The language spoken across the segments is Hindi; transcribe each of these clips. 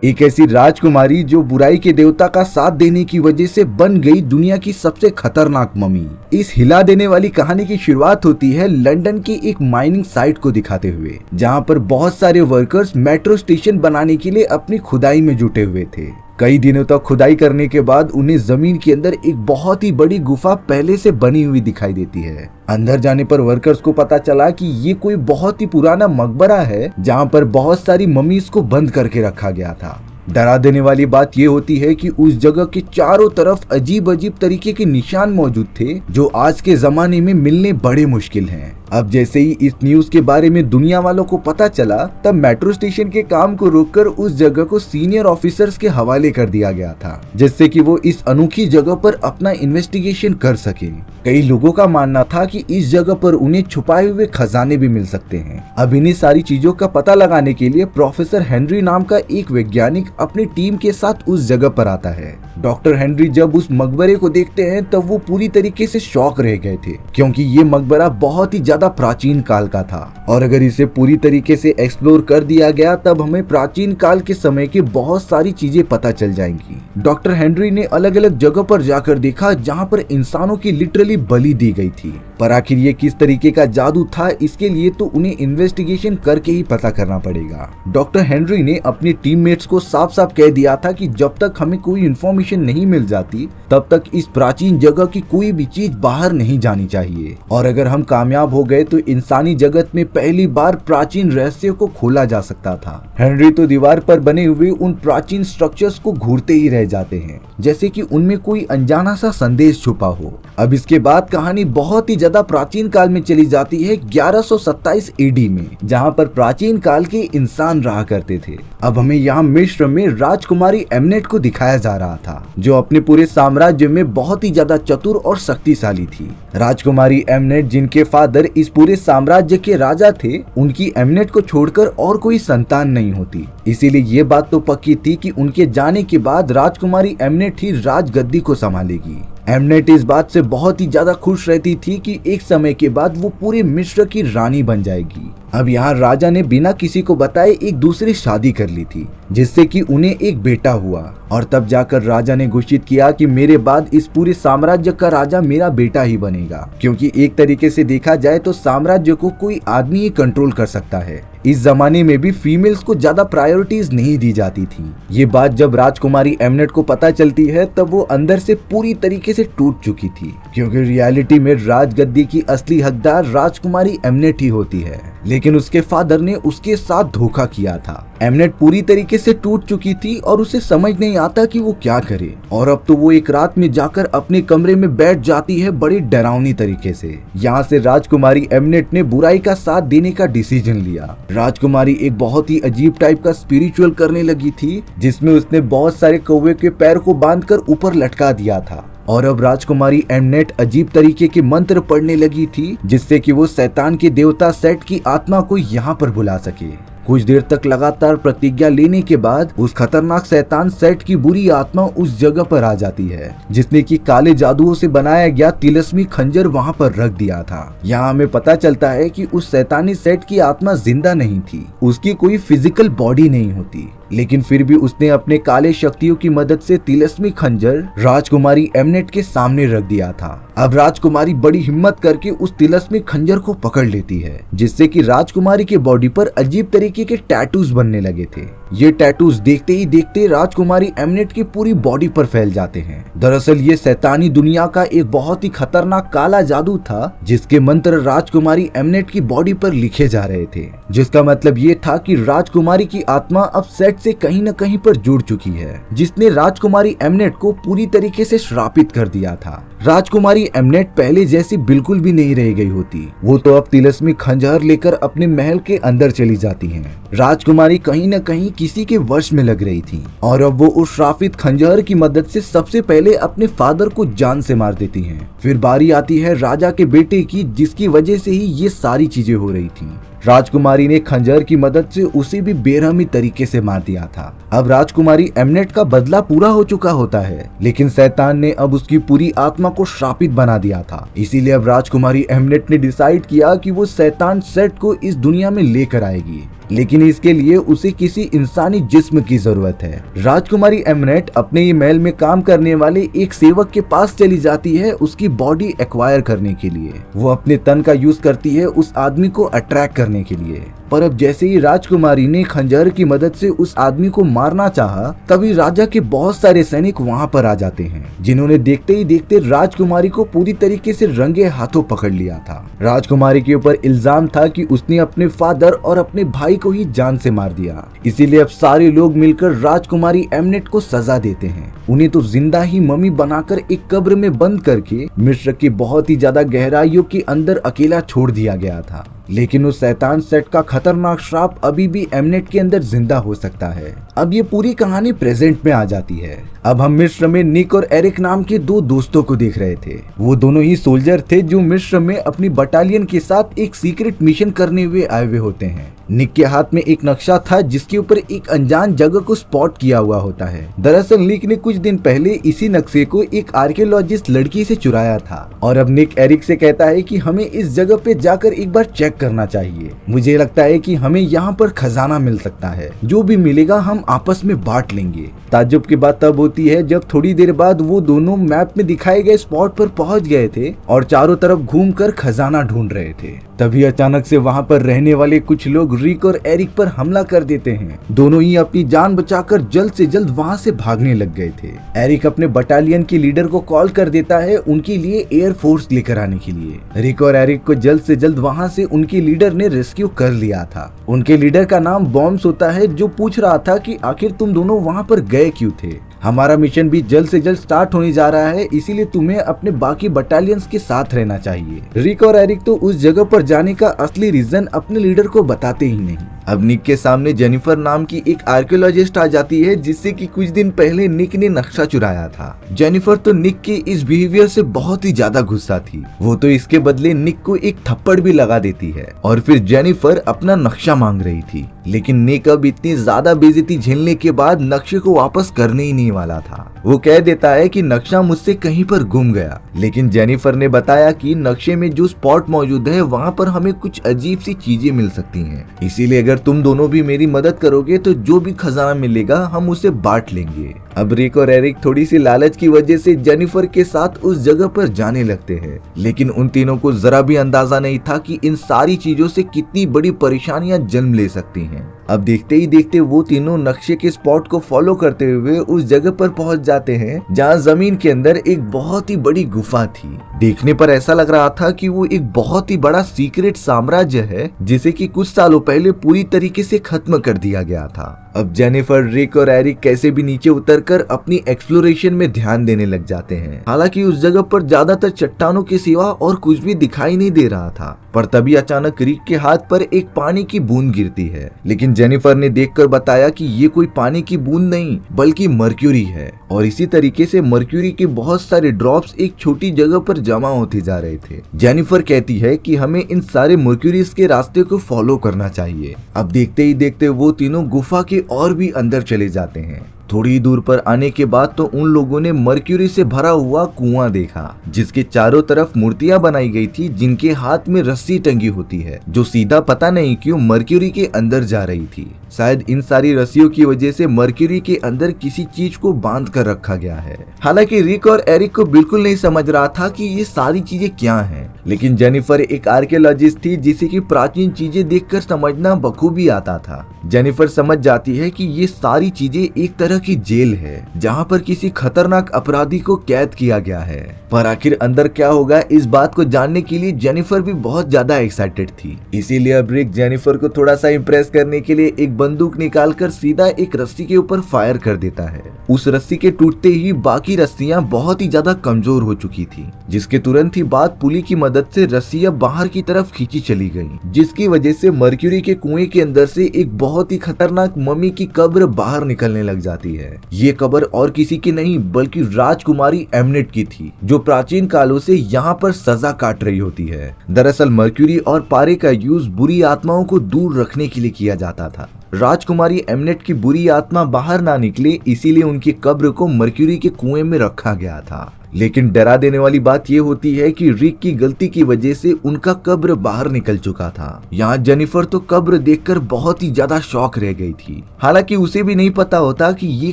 एक ऐसी राजकुमारी जो बुराई के देवता का साथ देने की वजह से बन गई दुनिया की सबसे खतरनाक मम्मी। इस हिला देने वाली कहानी की शुरुआत होती है लंदन की एक माइनिंग साइट को दिखाते हुए, जहां पर बहुत सारे वर्कर्स मेट्रो स्टेशन बनाने के लिए अपनी खुदाई में जुटे हुए थे। कई दिनों तक खुदाई करने के बाद उन्हें जमीन के अंदर एक बहुत ही बड़ी गुफा पहले से बनी हुई दिखाई देती है। अंदर जाने पर वर्कर्स को पता चला कि ये कोई बहुत ही पुराना मकबरा है, जहां पर बहुत सारी मम्मीज को बंद करके रखा गया था। डरा देने वाली बात यह होती है कि उस जगह के चारों तरफ अजीब अजीब तरीके के निशान मौजूद थे, जो आज के जमाने में मिलने बड़े मुश्किल हैं। अब जैसे ही इस न्यूज के बारे में दुनिया वालों को पता चला, तब मेट्रो स्टेशन के काम को रोककर उस जगह को सीनियर ऑफिसर्स के हवाले कर दिया गया था, जिससे कि वो इस अनोखी जगह पर अपना इन्वेस्टिगेशन कर सके। कई लोगों का मानना था कि इस जगह पर उन्हें छुपाए हुए खजाने भी मिल सकते हैं। अब इन्हीं सारी चीजों का पता लगाने के लिए प्रोफेसर हेनरी नाम का एक वैज्ञानिक अपनी टीम के साथ उस जगह पर आता है। डॉक्टर हेनरी जब उस मकबरे को देखते हैं तब वो पूरी तरीके से शॉक रह गए थे, क्योंकि ये मकबरा बहुत ही ज्यादा प्राचीन काल का था और अगर इसे पूरी तरीके से एक्सप्लोर कर दिया गया तब हमें प्राचीन काल के समय की बहुत सारी चीजें पता चल जाएंगी। डॉक्टर हेनरी ने अलग अलग जगह पर जाकर देखा जहाँ पर इंसानों की लिटरली बलि दी गई थी, पर आखिर ये किस तरीके का जादू था, इसके लिए तो उन्हें इन्वेस्टिगेशन करके ही पता करना पड़ेगा। डॉक्टर हेनरी ने अपने टीममेट्स को साफ साफ कह दिया था कि जब तक हमें कोई इन्फॉर्मेशन नहीं मिल जाती तब तक इस प्राचीन जगह की कोई भी चीज बाहर नहीं जानी चाहिए, और अगर हम कामयाब हो गए तो इंसानी जगत में पहली बार प्राचीन रहस्य को खोला जा सकता था। हेनरी तो दीवार पर बने हुए उन प्राचीन स्ट्रक्चर्स को घूरते ही रह जाते हैं, जैसे कि उनमें कोई अनजाना सा संदेश छुपा हो। अब इसके बाद कहानी बहुत ही ज्यादा प्राचीन काल में चली जाती है 1127 एडी में, जहां पर प्राचीन काल के इंसान रहा करते थे। अब हमें यहाँ मिस्र में राजकुमारी एमनेट को दिखाया जा रहा था, जो अपने पूरे साम्राज्य में बहुत ही ज्यादा चतुर और शक्तिशाली थी। राजकुमारी एमनेट, जिनके फादर इस पूरे साम्राज्य के राजा थे, उनकी एमनेट को छोड़कर और कोई संतान नहीं होती। इसीलिए ये बात तो पक्की थी कि उनके जाने के बाद राजकुमारी एमनेट ही राजगद्दी को संभालेगी। एमनेट इस बात से बहुत ही ज्यादा खुश रहती थी कि एक समय के बाद वो पूरे मिस्र की रानी बन जाएगी। अब यहाँ राजा ने बिना किसी को बताए एक दूसरी शादी कर ली थी, जिससे कि उन्हें एक बेटा हुआ, और तब जाकर राजा ने घोषित किया कि मेरे बाद इस पूरे साम्राज्य का राजा मेरा बेटा ही बनेगा, क्योंकि एक तरीके से देखा जाए तो साम्राज्य को कोई आदमी ही कंट्रोल कर सकता है। इस जमाने में भी फीमेल्स को ज्यादा प्रायोरिटीज नहीं दी जाती थी। ये बात जब राजकुमारी एमनेट को पता चलती है तब वो अंदर से पूरी तरीके से टूट चुकी थी, क्योंकि रियलिटी में राजगद्दी की असली हकदार राजकुमारी एमनेट ही होती है, लेकिन उसके फादर ने उसके साथ धोखा किया था। एमनेट पूरी तरीके से टूट चुकी थी और उसे समझ नहीं आता कि वो क्या करे, और अब तो वो एक रात में जाकर अपने कमरे में बैठ जाती है बड़ी डरावनी तरीके से। यहाँ से राजकुमारी एमनेट ने बुराई का साथ देने का डिसीजन लिया। राजकुमारी एक बहुत ही अजीब टाइप का स्पिरिचुअल करने लगी थी, जिसमें उसने बहुत सारे कौवे के पैर को बांधकर ऊपर लटका दिया था, और अब राजकुमारी एमनेट अजीब तरीके के मंत्र पढ़ने लगी थी, जिससे कि वो शैतान के देवता सेट की आत्मा को यहाँ पर बुला सके। कुछ देर तक लगातार प्रतिज्ञा लेने के बाद उस खतरनाक शैतान सेट की बुरी आत्मा उस जगह पर आ जाती है, जिसने कि काले जादुओं से बनाया गया तिलस्मी खंजर वहां पर रख दिया था। यहाँ हमें पता चलता है कि उस शैतानी सेट की आत्मा जिंदा नहीं थी, उसकी कोई फिजिकल बॉडी नहीं होती, लेकिन फिर भी उसने अपने काले शक्तियों की मदद से तिलस्मी खंजर राजकुमारी एमनेट के सामने रख दिया था। अब राजकुमारी बड़ी हिम्मत करके उस तिलस्मी खंजर को पकड़ लेती है, जिससे कि राजकुमारी के बॉडी पर अजीब तरीके के टैटूज बनने लगे थे। ये टैटूज देखते ही देखते राजकुमारी एमनेट की पूरी बॉडी पर फैल जाते हैं। दरअसल ये शैतानी दुनिया का एक बहुत ही खतरनाक काला जादू था, जिसके मंत्र राजकुमारी एमनेट की बॉडी पर लिखे जा रहे थे, जिसका मतलब ये था कि राजकुमारी की आत्मा अब सेट से कहीं न कहीं पर जुड़ चुकी है, जिसने राजकुमारी एमनेट को पूरी तरीके से श्रापित कर दिया था। राजकुमारी एमनेट पहले जैसी बिल्कुल भी नहीं रह गई होती, वो तो अब तिलस्मी खंजर लेकर अपने महल के अंदर चली जाती हैं। राजकुमारी कहीं न कहीं किसी के वश में लग रही थी, और अब वो उस श्रापित खंजर की मदद से सबसे पहले अपने फादर को जान से मार देती हैं। फिर बारी आती है राजा के बेटे की, जिसकी वजह से ही ये सारी चीजें हो रही थी। राजकुमारी ने खंजर की मदद से उसे भी बेरहमी तरीके से मार दिया था। अब राजकुमारी एमनेट का बदला पूरा हो चुका होता है, लेकिन शैतान ने अब उसकी पूरी आत्मा को श्रापित बना दिया था। इसीलिए अब राजकुमारी एमनेट ने डिसाइड किया कि वो शैतान सेट को इस दुनिया में लेकर आएगी, लेकिन इसके लिए उसे किसी इंसानी जिस्म की जरूरत है। राजकुमारी एमनेट अपने ही महल में काम करने वाले एक सेवक के पास चली जाती है उसकी बॉडी एक्वायर करने के लिए। वो अपने तन का यूज करती है उस आदमी को अट्रैक्ट करने के लिए। पर अब जैसे ही राजकुमारी ने खंजर की मदद से उस आदमी को मारना चाहा, तभी राजा के बहुत सारे सैनिक वहां पर आ जाते हैं, जिन्होंने देखते ही देखते राजकुमारी को पूरी तरीके से रंगे हाथों पकड़ लिया था। राजकुमारी के ऊपर इल्जाम था कि उसने अपने फादर और अपने भाई को ही जान से मार दिया। इसीलिए अब सारे लोग मिलकर राजकुमारी एमनेट को सजा देते हैं। उन्हें तो जिंदा ही मम्मी बनाकर एक कब्र में बंद करके मिस्र की बहुत ही ज्यादा गहराइयों के अंदर अकेला छोड़ दिया गया था। लेकिन उस शैतान सेट का खतरनाक श्राप अभी भी एमनेट के अंदर जिंदा हो सकता है। अब ये पूरी कहानी प्रेजेंट में आ जाती है। अब हम मिस्र में निक और एरिक नाम के दो दोस्तों को देख रहे थे। वो दोनों ही सोल्जर थे जो मिस्र में अपनी बटालियन के साथ एक सीक्रेट मिशन करने हुए आए हुए होते हैं। निक के हाथ में एक नक्शा था जिसके ऊपर एक अनजान जगह को स्पॉट किया हुआ होता है। दरअसल निक ने कुछ दिन पहले इसी नक्शे को एक आर्कियोलॉजिस्ट लड़की से चुराया था और अब निक एरिक से कहता है कि हमें इस जगह पे जाकर एक बार चेक करना चाहिए। मुझे लगता है कि हमें यहाँ पर खजाना मिल सकता है, जो भी मिलेगा हम आपस में बांट लेंगे। ताज्जुब की बात तब होती है जब थोड़ी देर बाद वो दोनों मैप में दिखाए गए स्पॉट पर पहुंच गए थे और चारों तरफ घूमकर खजाना ढूंढ रहे थे। तभी अचानक से वहां पर रहने वाले कुछ लोग रिक और एरिक पर हमला कर देते हैं। दोनों ही अपनी जान बचाकर जल्द से जल्द वहां से भागने लग गए थे। एरिक अपने बटालियन के लीडर को कॉल कर देता है उनके लिए एयर फोर्स लेकर आने के लिए। रिक और एरिक को जल्द से जल्द वहां से उनके लीडर ने रेस्क्यू कर लिया था। उनके लीडर का नाम बॉम्ब्स होता है, जो पूछ रहा था कि आखिर तुम दोनों वहां पर गए क्यों थे। हमारा मिशन भी जल्द से जल्द स्टार्ट होने जा रहा है, इसीलिए तुम्हें अपने बाकी बटालियंस के साथ रहना चाहिए। रिक और एरिक तो उस जगह पर जाने का असली रीजन अपने लीडर को बताते ही नहीं। अब निक के सामने जेनिफर नाम की एक आर्कियोलॉजिस्ट आ जाती है, जिससे कि कुछ दिन पहले निक ने नक्शा चुराया था। जेनिफर तो निक के इस बिहेवियर से बहुत ही ज्यादा गुस्सा थी। वो तो इसके बदले निक को एक थप्पड़ भी लगा देती है और फिर जेनिफर अपना नक्शा मांग रही थी। लेकिन निक अब इतनी ज्यादा बेइज्जती झेलने के बाद नक्शे को वापस करने ही नहीं वाला था। वो कह देता है कि नक्शा मुझसे कहीं पर गुम गया, लेकिन जेनिफर ने बताया कि नक्शे में जो स्पॉट मौजूद है वहाँ पर हमें कुछ अजीब सी चीजें मिल सकती हैं। इसीलिए अगर तुम दोनों भी मेरी मदद करोगे तो जो भी खजाना मिलेगा हम उसे बांट लेंगे। अब रिक और एरिक थोड़ी सी लालच की वजह से जेनिफर के साथ उस जगह पर जाने लगते हैं, लेकिन उन तीनों को जरा भी अंदाजा नहीं था कि इन सारी चीजों से कितनी बड़ी परेशानियां जन्म ले सकती हैं। अब देखते ही देखते वो तीनों नक्शे के स्पॉट को फॉलो करते हुए उस जगह पर पहुंच जाते हैं जहां जमीन के अंदर एक बहुत ही बड़ी गुफा थी। देखने पर ऐसा लग रहा था कि वो एक बहुत ही बड़ा सीक्रेट साम्राज्य है, जिसे कि कुछ सालों पहले पूरी तरीके से खत्म कर दिया गया था। अब जेनिफर, रिक और एरिक कैसे भी नीचे उतरकर अपनी एक्सप्लोरेशन में ध्यान देने लग जाते हैं। हालांकि उस जगह पर ज्यादातर चट्टानों के सिवा और कुछ भी दिखाई नहीं दे रहा था, पर तभी अचानक रिक के हाथ पर एक पानी की बूंद गिरती है। लेकिन जेनिफर ने देखकर बताया कि ये कोई पानी की बूंद नहीं बल्कि मर्क्यूरी है, और इसी तरीके से मर्क्यूरी के बहुत सारे ड्रॉप्स एक छोटी जगह पर जमा होते जा रहे थे। जेनिफर कहती है कि हमें इन सारे मर्क्यूरीज के रास्ते को फॉलो करना चाहिए। अब देखते ही देखते वो तीनों गुफा के और भी अंदर चले जाते हैं। थोड़ी दूर पर आने के बाद तो उन लोगों ने मर्क्यूरी से भरा हुआ कुआं देखा, जिसके चारों तरफ मूर्तियां बनाई गई थी, जिनके हाथ में रस्सी टंगी होती है, जो सीधा पता नहीं क्यों मर्क्यूरी के अंदर जा रही थी। शायद इन सारी रस्सियों की वजह से मर्क्यूरी के अंदर किसी चीज को बांध कर रखा गया है। हालांकि रिक और एरिक को बिल्कुल नहीं समझ रहा था कि ये सारी चीजें क्या हैं, लेकिन जेनिफर एक आर्कियोलॉजिस्ट थी, जिसे की प्राचीन चीजें देखकर समझना बखूबी आता था। जेनिफर समझ जाती है कि ये सारी चीजें एक तरह की जेल है, जहाँ पर किसी खतरनाक अपराधी को कैद किया गया है। पर आखिर अंदर क्या होगा, इस बात को जानने के लिए जेनिफर भी बहुत ज्यादा एक्साइटेड थी। इसीलिए अब रिक जेनिफर को थोड़ा सा इम्प्रेस करने के लिए एक बंदूक निकालकर सीधा एक रस्सी के ऊपर फायर कर देता है। उस रस्सी के टूटते ही बाकी रस्सियां बहुत ही ज्यादा कमजोर हो चुकी थी, जिसके तुरंत ही बाद पुली की मदद से रस्सियां बाहर की तरफ खींची चली गयी, जिसकी वजह से मर्क्यूरी के कुएं के अंदर से एक बहुत ही खतरनाक मम्मी की कब्र बाहर निकलने लग जाती है। ये कब्र और किसी की नहीं बल्कि राजकुमारी एमनेट की थी, जो प्राचीन कालों से यहाँ पर सजा काट रही होती है। दरअसल मर्क्यूरी और पारे का यूज बुरी आत्माओं को दूर रखने के लिए किया जाता था। राजकुमारी एमनेट की बुरी आत्मा बाहर ना निकले, इसीलिए उनकी कब्र को मर्क्यूरी के कुएं में रखा गया था। लेकिन डरा देने वाली बात ये होती है कि रिक की गलती की वजह से उनका कब्र बाहर निकल चुका था। यहाँ जेनिफर तो कब्र देखकर बहुत ही ज्यादा शॉक रह गई थी। हालांकि उसे भी नहीं पता होता कि ये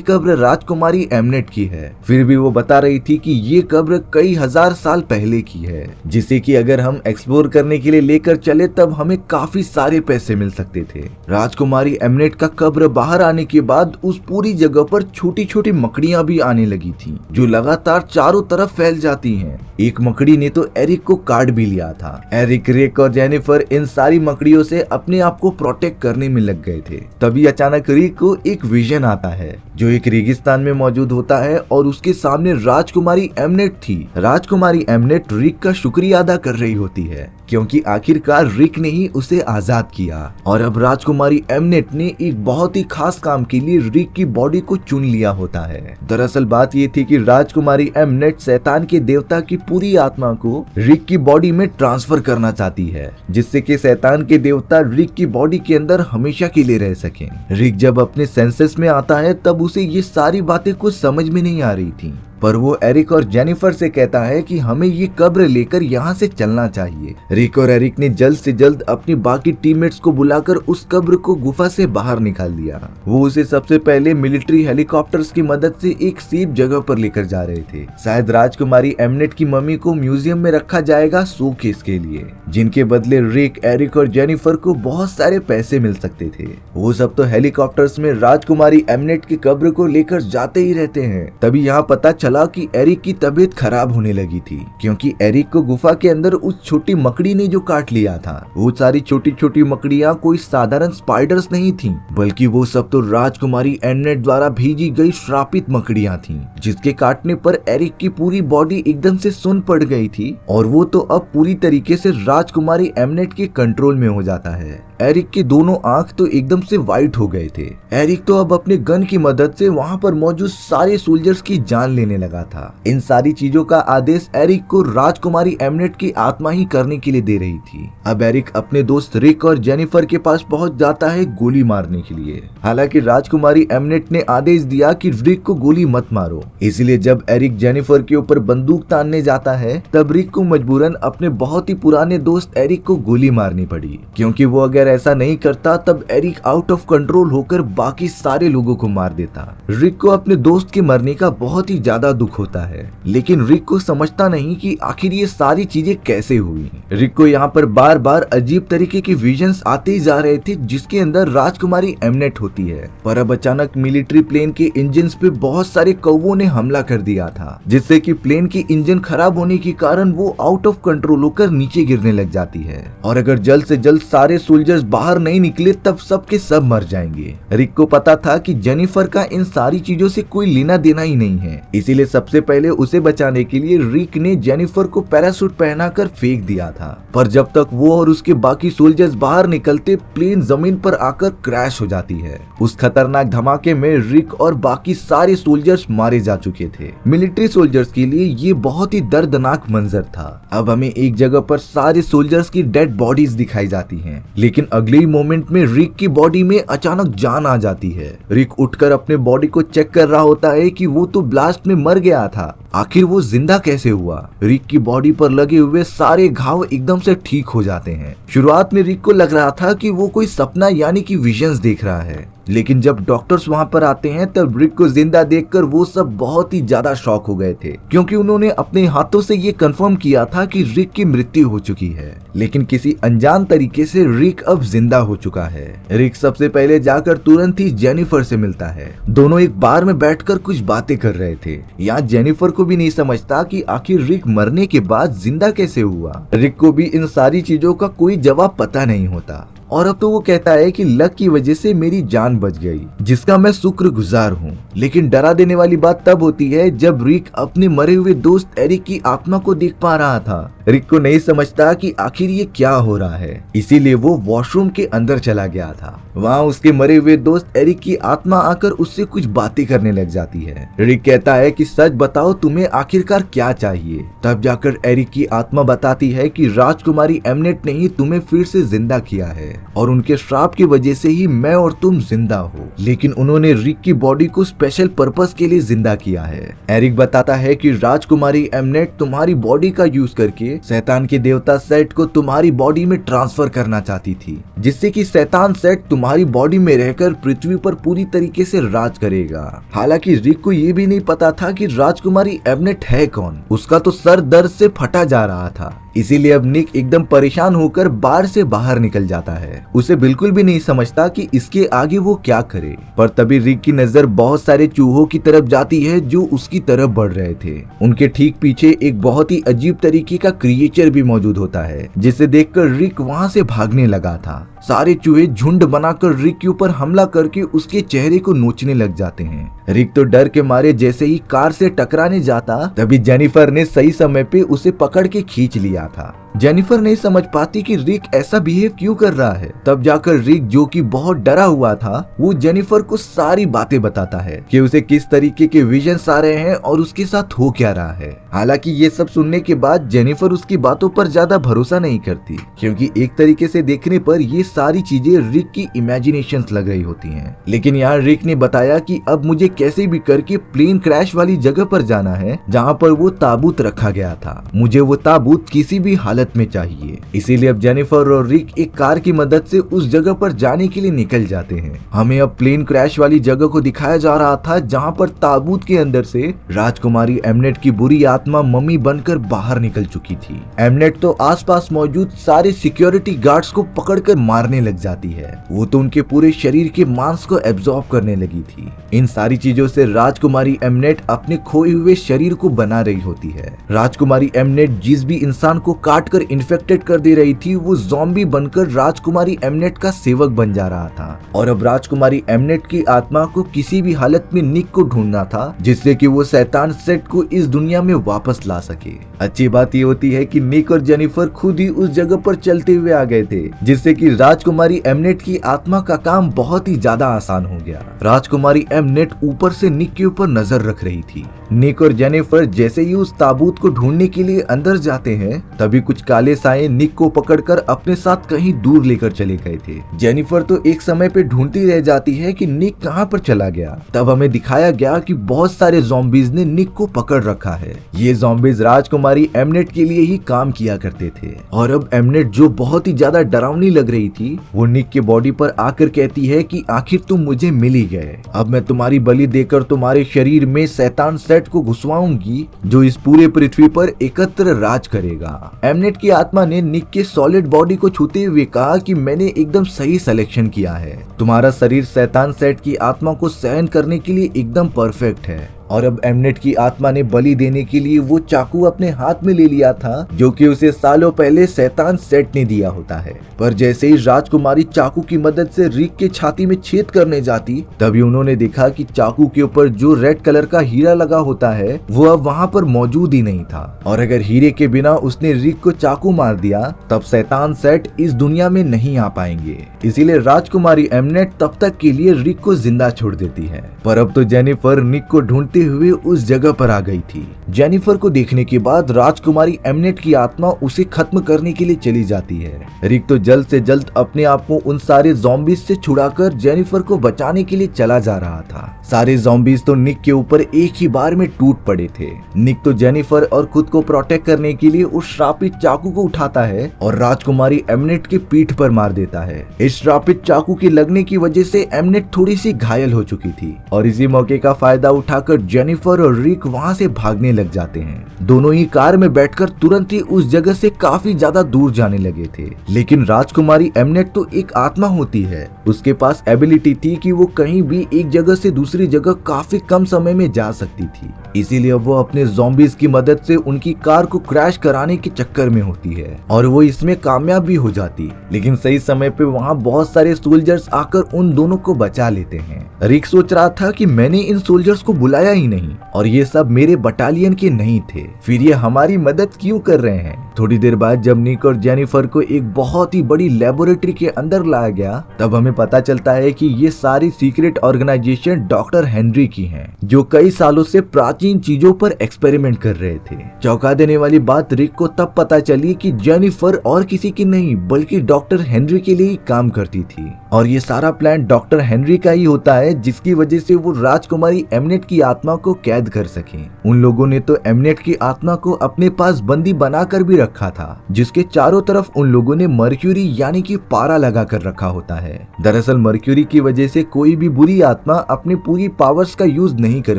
कब्र राजकुमारी एमनेट की है। फिर भी वो बता रही थी कि ये कब्र कई हजार साल पहले की है, जिसे कि अगर हम एक्सप्लोर करने के लिए लेकर चले तब हमें काफी सारे पैसे मिल सकते थे। राजकुमारी एमनेट का कब्र बाहर आने के बाद उस पूरी जगह पर छोटी छोटी मकड़ियां भी आने लगी थी, जो लगातार चारों तरफ फैल जाती हैं। एक मकड़ी ने तो एरिक को काट भी लिया था। एरिक, रिक और जेनिफर इन सारी मकड़ियों से अपने आप को प्रोटेक्ट करने में लग गए थे। तभी अचानक रिक को एक विजन आता है, जो एक रेगिस्तान में मौजूद होता है और उसके सामने राजकुमारी एमनेट थी। राजकुमारी एमनेट रिक का शुक्रिया अदा कर रही होती है, क्योंकि आखिरकार रिक ने ही उसे आजाद किया और अब राजकुमारी एमनेट ने एक बहुत ही खास काम के लिए रिक की बॉडी को चुन लिया होता है। दरअसल बात ये थी कि राजकुमारी एमनेट शैतान के देवता की पूरी आत्मा को रिक की बॉडी में ट्रांसफर करना चाहती है, जिससे कि शैतान के देवता रिक की बॉडी के अंदर हमेशा के लिए रह सकें। रिक जब अपने सेंसेस में आता है तब उसे ये सारी बातें कुछ समझ में नहीं आ रही थी, पर वो एरिक और जेनिफर से कहता है कि हमें ये कब्र लेकर यहाँ से चलना चाहिए। रिक और एरिक ने जल्द से जल्द अपनी बाकी टीममेट्स को बुलाकर उस कब्र को गुफा से बाहर निकाल दिया। वो उसे सबसे पहले मिलिट्री हेलीकॉप्टर्स की मदद से एक सेफ जगह पर लेकर जा रहे थे। शायद राजकुमारी एमनेट की मम्मी को म्यूजियम में रखा जाएगा शो केस के लिए, जिनके बदले रिक, एरिक और जेनिफर को बहुत सारे पैसे मिल सकते थे। वो सब तो हेलीकॉप्टर्स में राजकुमारी एमनेट की कब्र को लेकर जाते ही रहते हैं। तभी यहाँ पता चला कि एरिक की तबीयत खराब होने लगी थी, क्योंकि एरिक को गुफा के अंदर उस छोटी मकड़ी ने जो काट लिया था। वो सारी छोटी छोटी मकड़ियां कोई साधारण स्पाइडर्स नहीं थीं, बल्कि वो सब तो राजकुमारी एमनेट द्वारा भेजी गई श्रापित मकड़ियां थीं, जिसके काटने पर एरिक की पूरी बॉडी एकदम से सुन्न पड़ गई थी और वो तो अब पूरी तरीके से राजकुमारी एमनेट के कंट्रोल में हो जाता है। एरिक के दोनों आंख तो एकदम से वाइट हो गए थे। एरिक तो अब अपने गन की मदद से वहाँ पर मौजूद सारे सोल्जर्स की जान लेने लगा था। इन सारी चीजों का आदेश एरिक को राजकुमारी एमनेट की आत्मा ही करने के लिए दे रही थी। अब एरिक अपने दोस्त रिक और जेनिफर के पास पहुंच जाता है गोली मारने के लिए। हालांकि राजकुमारी एमनेट ने आदेश दिया कि रिक को गोली मत मारो, इसलिए जब एरिक जेनिफर के ऊपर बंदूक तानने जाता है तब रिक को मजबूरन अपने बहुत ही पुराने दोस्त एरिक को गोली मारनी पड़ी, क्योंकि वो अगर ऐसा नहीं करता तब एरिक आउट ऑफ कंट्रोल होकर बाकी सारे लोगों को मार देता। रिक को अपने दोस्त के मरने का बहुत ही ज्यादा दुख होता है, लेकिन रिक को समझता नहीं कि आखिर ये सारी चीजें कैसे हुई। रिक को यहाँ पर बार बार अजीब तरीके के विजन्स आते ही जा रहे थे, जिसके अंदर राजकुमारी एमनेट होती है। पर अब अचानक मिलिट्री प्लेन के इंजन पे बहुत सारे कौवों ने हमला कर दिया था, जिससे कि प्लेन की इंजन खराब होने के कारण वो आउट ऑफ कंट्रोल होकर नीचे गिरने लग जाती है और अगर जल्द से जल्द सारे सोल्जर्स बाहर नहीं निकले तब सब के सब मर जाएंगे। रिक को पता था कि जेनिफर का इन सारी चीजों से कोई लेना देना ही नहीं है, इसीलिए सबसे पहले उसे बचाने के लिए रिक ने जेनिफर को पैराशूट पहनाकर फेंक दिया था। पर जब तक वो और उसके बाकी सोल्जर्स बाहर निकलते प्लेन जमीन पर आकर क्रैश हो जाती है। उस खतरनाक धमाके में रिक और बाकी सारे सोल्जर्स मारे जा चुके थे। मिलिट्री सोल्जर्स के लिए ये बहुत ही दर्दनाक मंजर था। अब हमें एक जगह पर सारे सोल्जर्स की डेड बॉडीज दिखाई जाती हैं, लेकिन अगले ही मोमेंट में रिक की बॉडी में अचानक जान आ जाती है। रिक उठकर अपने बॉडी को चेक कर रहा होता है कि वो तो ब्लास्ट में मर गया था, आखिर वो जिंदा कैसे हुआ। रिक की बॉडी पर लगे हुए सारे घाव एकदम से ठीक हो जाते हैं। शुरुआत में रिक को लग रहा था कि वो कोई सपना यानी कि विजन्स देख रहा है, लेकिन जब डॉक्टर्स वहां पर आते हैं तब रिक को जिंदा देखकर वो सब बहुत ही ज्यादा शॉक हो गए थे, क्योंकि उन्होंने अपने हाथों से ये कंफर्म किया था कि रिक की मृत्यु हो चुकी है, लेकिन किसी अनजान तरीके से रिक अब जिंदा हो चुका है। रिक सबसे पहले जाकर तुरंत ही जेनिफर से मिलता है। दोनों एक बार में बैठकर कुछ बातें कर रहे थे। यहाँ जेनिफर को भी नहीं समझता कि आखिर रिक मरने के बाद जिंदा कैसे हुआ। रिक को भी इन सारी चीजों का कोई जवाब पता नहीं होता और अब तो वो कहता है कि लक की वजह से मेरी जान बच गई, जिसका मैं शुक्रगुजार हूँ। लेकिन डरा देने वाली बात तब होती है जब रिक अपने मरे हुए दोस्त एरिक की आत्मा को देख पा रहा था। रिक को नहीं समझता कि आखिर ये क्या हो रहा है, इसीलिए वो वॉशरूम के अंदर चला गया था। वहाँ उसके मरे हुए दोस्त एरिक की आत्मा आकर उससे कुछ बातें करने लग जाती है। रिक कहता है कि सच बताओ तुम्हें आखिरकार क्या चाहिए। तब जाकर एरिक की आत्मा बताती है कि राजकुमारी एमनेट ने ही तुम्हें फिर से जिंदा किया है। और उनके श्राप की वजह से ही मैं और तुम जिंदा हो। लेकिन उन्होंने रिक की बॉडी को स्पेशल पर्पस के लिए जिंदा किया है। एरिक बताता है कि राजकुमारी एमनेट तुम्हारी बॉडी का यूज करके शैतान के देवता सेट को तुम्हारी बॉडी में ट्रांसफर करना चाहती थी, जिससे कि शैतान सेट तुम्हारी बॉडी में रहकर पृथ्वी पर पूरी तरीके से राज करेगा। हालांकि रिक को ये भी नहीं पता था कि राजकुमारी एमनेट है कौन। उसका तो सर दर्द से फटा जा रहा था, इसीलिए अब निक एकदम परेशान होकर बार से बाहर निकल जाता है। उसे बिल्कुल भी नहीं समझता कि इसके आगे वो क्या करे। पर तभी रिक की नजर बहुत सारे चूहों की तरफ जाती है जो उसकी तरफ बढ़ रहे थे। उनके ठीक पीछे एक बहुत ही अजीब तरीके का क्रिएचर भी मौजूद होता है, जिसे देखकर रिक वहां से भागने लगा था। सारे चूहे झुंड बनाकर रिक के ऊपर हमला करके उसके चेहरे को नोचने लग जाते हैं। रिक तो डर के मारे जैसे ही कार से टकराने जाता, तभी जेनिफर ने सही समय पे उसे पकड़ के खींच लिया था। जेनिफर नहीं समझ पाती कि रिक ऐसा बिहेव क्यों कर रहा है। तब जाकर रिक, जो कि बहुत डरा हुआ था, वो जेनिफर को सारी बातें बताता है कि उसे किस तरीके के विजन्स आ रहे हैं और उसके साथ हो क्या रहा है। हालांकि ये सब सुनने के बाद जेनिफर उसकी बातों पर ज्यादा भरोसा नहीं करती, क्योंकि एक तरीके से देखने पर ये सारी चीजें रिक की इमेजिनेशंस लग रही होती हैं। लेकिन यहाँ रिक ने बताया कि अब मुझे कैसे भी करके प्लेन क्रैश वाली जगह पर जाना है जहाँ पर वो ताबूत रखा गया था। मुझे वो ताबूत किसी भी हालत में चाहिए। इसीलिए अब जेनिफर और रिक एक कार की मदद से उस जगह पर जाने के लिए निकल जाते हैं। हमें अब प्लेन क्रैश वाली जगह को दिखाया जा रहा था, जहाँ पर ताबूत के अंदर से राजकुमारी एमनेट की बुरी आत्मा मम्मी बनकर बाहर निकल चुकी थी। एमनेट तो आसपास मौजूद सारे सिक्योरिटी गार्ड्स को पकड़कर मारने लग जाती है। वो तो उनके पूरे शरीर के मांस को एब्जॉर्ब करने लगी थी। इन सारी चीजों से राजकुमारी एमनेट अपने खोए हुए शरीर को बना रही होती है। राजकुमारी एमनेट जिस भी इंसान को काट कर इन्फेक्टेड कर दे रही थी, वो ज़ॉम्बी बनकर राजकुमारी एमनेट का सेवक बन जा रहा था। और अब राजकुमारी एमनेट की आत्मा को किसी भी हालत में निक को ढूंढना था, जिससे कि वो शैतान सेट को इस दुनिया में वापस ला सके। अच्छी बात ये होती है कि निक और जेनिफर खुद ही उस जगह पर चलते हुए आ गए थे, जिससे कि राजकुमारी एमनेट की आत्मा का काम बहुत ही ज्यादा आसान हो गया। राजकुमारी एमनेट ऊपर से निक के ऊपर नजर रख रही थी। निक और जेनिफर जैसे ही उस ताबूत को ढूंढने के लिए अंदर जाते हैं, तभी कुछ काले साए निक को पकड़कर अपने साथ कहीं दूर लेकर चले गए थे। जेनिफर तो एक समय पे ढूंढती रह जाती है कि निक कहां पर चला गया। तब हमें दिखाया गया कि बहुत सारे ज़ॉम्बीज ने निक को पकड़ रखा है। ये ज़ॉम्बीज राजकुमारी एमनेट के लिए ही काम किया करते थे। और अब एमनेट, जो बहुत ही ज्यादा डरावनी लग रही थी, वो निक के बॉडी पर आकर कहती है कि आखिर तुम मुझे मिल ही गए। अब मैं तुम्हारी बलि देकर तुम्हारे शरीर में शैतान सेट को घुसवाऊंगी, जो इस पूरे पृथ्वी पर एकत्र राज करेगा। एमनेट की आत्मा ने निक के सॉलिड बॉडी को छूते हुए कहा कि मैंने एकदम सही सिलेक्शन किया है। तुम्हारा शरीर शैतान सेट की आत्मा को सहन करने के लिए एकदम परफेक्ट है। और अब एमनेट की आत्मा ने बलि देने के लिए वो चाकू अपने हाथ में ले लिया था, जो कि उसे सालों पहले शैतान सेट ने दिया होता है। पर जैसे ही राजकुमारी चाकू की मदद से रिक के छाती में छेद करने जाती, तभी उन्होंने देखा कि चाकू के ऊपर जो रेड कलर का हीरा लगा होता है, वो अब वहाँ पर मौजूद ही नहीं था। और अगर हीरे के बिना उसने रिक को चाकू मार दिया, तब शैतान सेट इस दुनिया में नहीं आ पाएंगे। इसीलिए राजकुमारी एमनेट तब तक के लिए रिक को जिंदा छोड़ देती है। पर अब तो जेनिफर निक को ढूंढते हुए उस जगह पर आ गई थी। जेनिफर को देखने के बाद राजकुमारी एमनेट की आत्मा उसे खत्म करने के लिए चली जाती है। रिक तो जल्द से जल्द अपने आप को उन सारे ज़ॉम्बीज से छुड़ाकर जेनिफर को बचाने के लिए चला जा रहा था। सारे ज़ॉम्बीज तो निक के ऊपर एक ही बार में टूट पड़े थे। निक तो जेनिफर और खुद को प्रोटेक्ट करने के लिए उस श्रापित चाकू को उठाता है और राजकुमारी एमनेट की पीठ पर मार देता है। इस श्रापित चाकू के लगने की वजह से एमनेट थोड़ी सी घायल हो चुकी थी और इसी मौके का फायदा उठाकर जेनिफर और रिक वहां से भागने लग जाते हैं। दोनों ही कार में बैठकर तुरंत ही उस जगह से काफी ज्यादा दूर जाने लगे थे। लेकिन राजकुमारी एमनेट तो एक आत्मा होती है, उसके पास एबिलिटी थी कि वो कहीं भी एक जगह से दूसरी जगह काफी कम समय में जा सकती थी। इसीलिए वो अपने ज़ॉम्बीज की मदद से उनकी कार को क्रैश कराने के चक्कर में होती है और वो इसमें कामयाब भी हो जाती। लेकिन सही समय पे वहाँ बहुत सारे सोल्जर्स आकर उन दोनों को बचा लेते हैं। रिक सोच रहा था कि मैंने इन सोल्जर्स को बुलाया ही नहीं और ये सब मेरे बटालियन के नहीं थे, फिर ये हमारी मदद क्यों कर रहे हैं। थोड़ी देर बाद जब निक और जेनिफर को एक बहुत ही बड़ी लेबोरेटरी के अंदर लाया गया तब हमें पता चलता है कि ये सारी सीक्रेट ऑर्गेनाइजेशन डॉक्टर हेनरी की है, जो कई सालों से प्राचीन चीजों पर एक्सपेरिमेंट कर रहे थे। चौंका देने वाली बात रिक को तब पता चली कि जेनिफर और किसी की नहीं बल्कि डॉक्टर हेनरी के लिए ही काम करती थी और ये सारा प्लान डॉक्टर हेनरी का ही होता है, जिसकी वजह से वो राजकुमारी एमनेट की आत्मा को कैद कर सके। उन लोगों ने तो एमनेट की आत्मा को अपने पास बंदी बनाकर भी रखा था, जिसके चारों तरफ उन लोगों ने मर्क्यूरी यानी कि पारा लगा कर रखा होता है। दरअसल मर्क्यूरी की वजह से कोई भी बुरी आत्मा अपनी पूरी पावर्स का यूज नहीं कर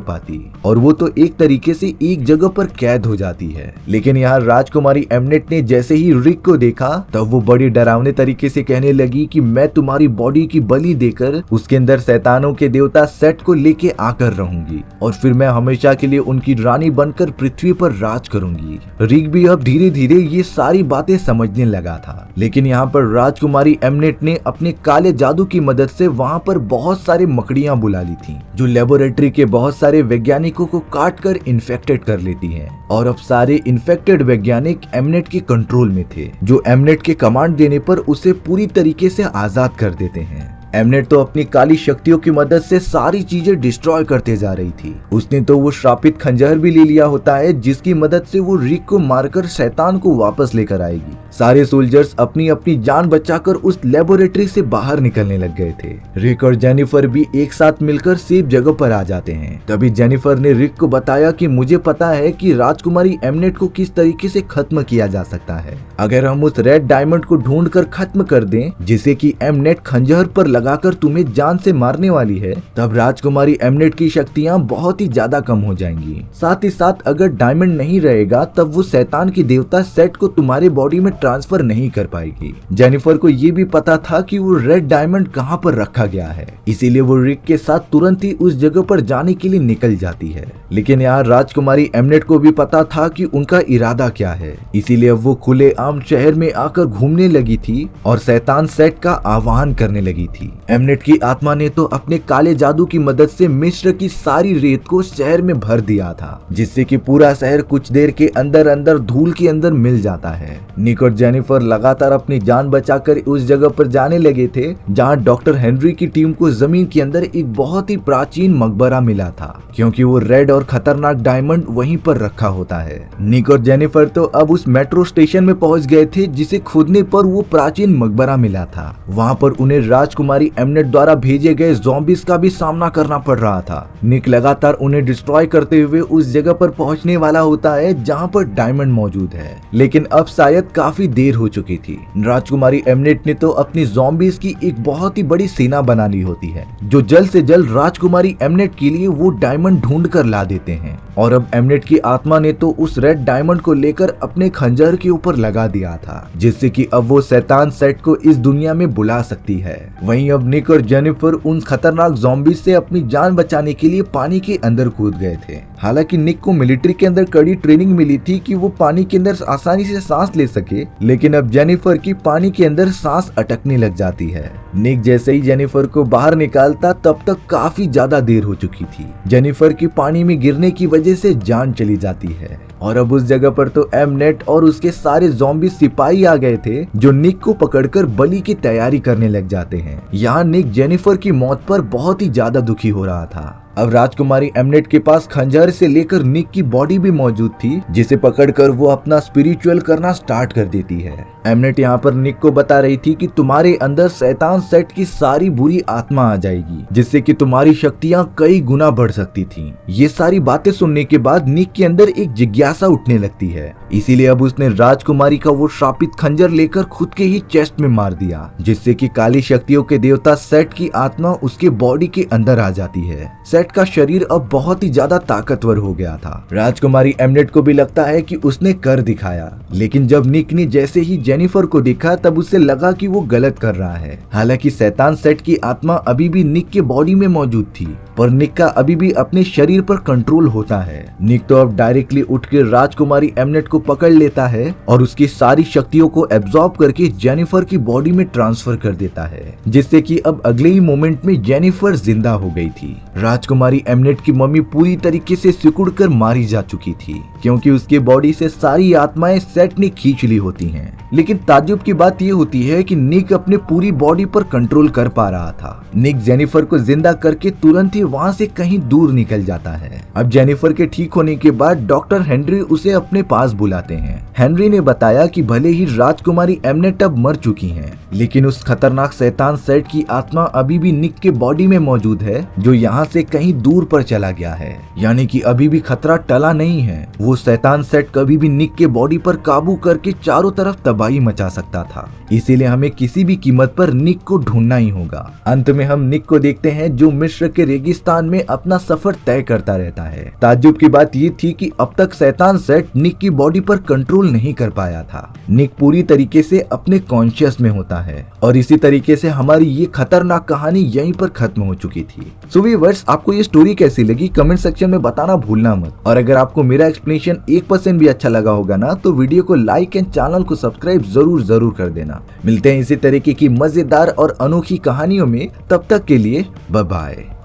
पाती और वो तो एक तरीके से एक जगह पर कैद हो जाती है। लेकिन यहाँ राजकुमारी एमनेट ने जैसे ही रिक को देखा तब वो बड़ी डरावने तरीके से कहने लगी कि मैं तुम्हारी बॉडी की बलि देकर उसके अंदर शैतानों के देवता सेट को लेके आकर रहूंगी और फिर मैं हमेशा के लिए उनकी रानी बनकर पृथ्वी पर राज करूंगी। रिक भी अब धीरे धीरे ये सारी बातें समझने लगा था, लेकिन यहाँ पर राजकुमारी एमनेट ने अपने काले जादू की मदद से वहाँ पर बहुत सारे मकड़ियाँ बुला ली थी, जो लेबोरेटरी के बहुत सारे वैज्ञानिकों को काट कर इन्फेक्टेड कर लेती है और अब सारे इन्फेक्टेड वैज्ञानिक एमनेट के कंट्रोल में थे, जो एमनेट के कमांड देने पर उसे पूरी तरीके से आजाद कर देते हैं। एमनेट तो अपनी काली शक्तियों की मदद से सारी चीजें डिस्ट्रॉय करते जा रही थी। उसने तो वो श्रापित खंजर भी ले लिया होता है, जिसकी मदद से वो रिक को मारकर शैतान को वापस लेकर आएगी। सारे सोल्जर्स अपनी अपनी जान बचाकर उस लेबोरेटरी से बाहर निकलने लग गए थे। रिक और जेनिफर भी एक साथ मिलकर सेफ जगह पर आ जाते हैं। तभी जेनिफर ने रिक को बताया कि मुझे पता है कि राजकुमारी एमनेट को किस तरीके से खत्म किया जा सकता है। अगर हम उस रेड डायमंड को ढूंढकर खत्म कर दें, जिसे कि एमनेट खंजर पर लगाकर तुम्हें जान से मारने वाली है, तब राजकुमारी एमनेट की शक्तियां बहुत ही ज्यादा कम हो जाएंगी। साथ ही साथ अगर डायमंड नहीं रहेगा तब वो शैतान की देवता सेट को तुम्हारे बॉडी में ट्रांसफर नहीं कर पाएगी। जेनिफर को ये भी पता था कि वो रेड डायमंड कहाँ पर रखा गया है, इसीलिए वो रिक के साथ तुरंत ही उस जगह पर जाने के लिए निकल जाती है। लेकिन यहाँ राजकुमारी एमनेट को भी पता था कि उनका इरादा क्या है, इसीलिए अब वो खुले आम शहर में आकर घूमने लगी थी और शैतान सेट का आह्वान करने लगी थी। एमनेट की आत्मा ने तो अपने काले जादू की मदद से मिस्र की सारी रेत को शहर में भर दिया था, जिससे कि पूरा शहर कुछ देर के अंदर अंदर धूल के अंदर मिल जाता है। निक और जेनिफर लगातार अपनी जान बचाकर उस जगह पर जाने लगे थे जहां डॉक्टर हेनरी की टीम को जमीन के अंदर एक बहुत ही प्राचीन मकबरा मिला था, क्योंकि वो रेड और खतरनाक डायमंड वहीं पर रखा होता है। निक और जेनिफर तो अब उस मेट्रो स्टेशन में पहुंच गए थे जिसे खोदने पर वो प्राचीन मकबरा मिला था। वहाँ पर उन्हें राजकुमारी एमनेट द्वारा भेजे गए ज़ॉम्बीज़ का भी सामना करना पड़ रहा था। निक लगातार उन्हें डिस्ट्रॉय करते हुए उस जगह पर पहुंचने वाला होता है जहां पर डायमंड मौजूद है, लेकिन अब शायद काफी देर हो चुकी थी। राजकुमारी एमनेट ने तो अपनी ज़ॉम्बीज़ की एक बहुत ही बड़ी सेना बना ली होती है, जो जल्द से जल्द राजकुमारी एमनेट के लिए वो डायमंड ढूंढ कर ला देते हैं। और अब एमनेट की आत्मा ने तो उस रेड डायमंड को लेकर अपने खंजर के ऊपर लगा दिया था, जिससे कि अब वो शैतान सेट को इस दुनिया में बुला सकती है। वहीं अब निक और जेनिफर उन खतरनाक ज़ॉम्बीज़ से अपनी जान बचाने के लिए पानी के अंदर कूद गए थे। हालांकि निक को मिलिट्री के अंदर कड़ी ट्रेनिंग मिली थी कि वो पानी के अंदर आसानी से सांस ले सके, लेकिन अब जेनिफर की पानी के अंदर सांस अटकने लग जाती है। निक जैसे ही जेनिफर को बाहर निकालता तब तक काफी ज्यादा देर हो चुकी थी। जेनिफर की पानी में गिरने की वजह से जान चली जाती है और अब उस जगह पर तो एमनेट और उसके सारे ज़ॉम्बी सिपाही आ गए थे, जो निक को पकड़कर बलि की तैयारी करने लग जाते हैं। यहाँ निक जेनिफर की मौत पर बहुत ही ज्यादा दुखी हो रहा था। अब राजकुमारी एमनेट के पास खंजर से लेकर निक की बॉडी भी मौजूद थी, जिसे पकड़कर वो अपना स्पिरिचुअल करना स्टार्ट कर देती है। एमनेट यहाँ पर निक को बता रही थी कि तुम्हारे अंदर शैतान सेट की सारी बुरी आत्मा आ जाएगी, जिससे कि तुम्हारी शक्तियाँ कई गुना बढ़ सकती थी। ये सारी बातें सुनने के बाद निक के अंदर एक जिज्ञासा उठने लगती है, इसीलिए अब उसने राजकुमारी का वो श्रापित खंजर लेकर खुद के ही चेस्ट में मार दिया, जिससे कि काली शक्तियों के देवता सेट की आत्मा उसके बॉडी के अंदर आ जाती है। सेट का शरीर अब बहुत ही ज्यादा ताकतवर हो गया था। राजकुमारी एमनेट को भी लगता है कि उसने कर दिखाया, लेकिन जब निक ने जैसे ही जेनिफर को देखा तब उसे लगा कि वो गलत कर रहा है। हालांकि शैतान सेट की आत्मा अभी भी निक के बॉडी में मौजूद थी, पर निक का अभी भी अपने शरीर पर कंट्रोल होता है। निक तो अब डायरेक्टली उठ के राजकुमारी एमनेट को पकड़ लेता है और उसकी सारी शक्तियों को एब्जॉर्ब करके जेनिफर की बॉडी में ट्रांसफर कर देता है, जिससे कि अब अगले ही मोमेंट में जेनिफर जिंदा हो गई थी। राजकुमारी एमनेट की मम्मी पूरी तरीके से सिकुड़कर मारी जा चुकी थी, क्योंकि उसके बॉडी से सारी आत्माएं सेट ने खींच ली होती हैं। लेकिन ताज्जुब की बात यह होती है कि निक अपने पूरी बॉडी पर कंट्रोल कर पा रहा था। निक जेनिफर को जिंदा करके तुरंत ही वहाँ से कहीं दूर निकल जाता है। अब जेनिफर के ठीक होने के बाद डॉक्टर हेनरी उसे अपने पास बुलाते हैं। हेनरी ने बताया कि भले ही राजकुमारी एमनेट अब मर चुकी हैं, लेकिन उस खतरनाक शैतान सेट की आत्मा अभी भी निक के बॉडी में मौजूद है, जो यहाँ से कहीं दूर पर चला गया है। यानी कि अभी भी खतरा टला नहीं है। वो शैतान सेट कभी भी निक के बॉडी पर काबू करके चारों तरफ तबाही मचा सकता था। इसीलिए हमें किसी भी कीमत पर निक को ढूंढना ही होगा। अंत में हम निक को देखते हैं, जो मिस्र के रेगिस्तान में अपना सफर तय करता रहता है। ताज्जुब की बात ये थी कि अब तक शैतान सेट निक की बॉडी पर कंट्रोल नहीं कर पाया था। निक पूरी तरीके से अपने कॉन्शियस में होता है और इसी तरीके से हमारी ये खतरनाक कहानी यहीं पर खत्म हो चुकी थी। सो व्यूअर्स, आपको ये स्टोरी कैसी लगी कमेंट सेक्शन में बताना भूलना मत। और अगर आपको मेरा एक्सप्लेनेशन 1% भी अच्छा लगा होगा ना, तो वीडियो को लाइक एंड चैनल को सब्सक्राइब जरूर कर देना। मिलते हैं इसी तरीके की मजेदार और अनोखी कहानियों में, तब तक के लिए बाय बाय।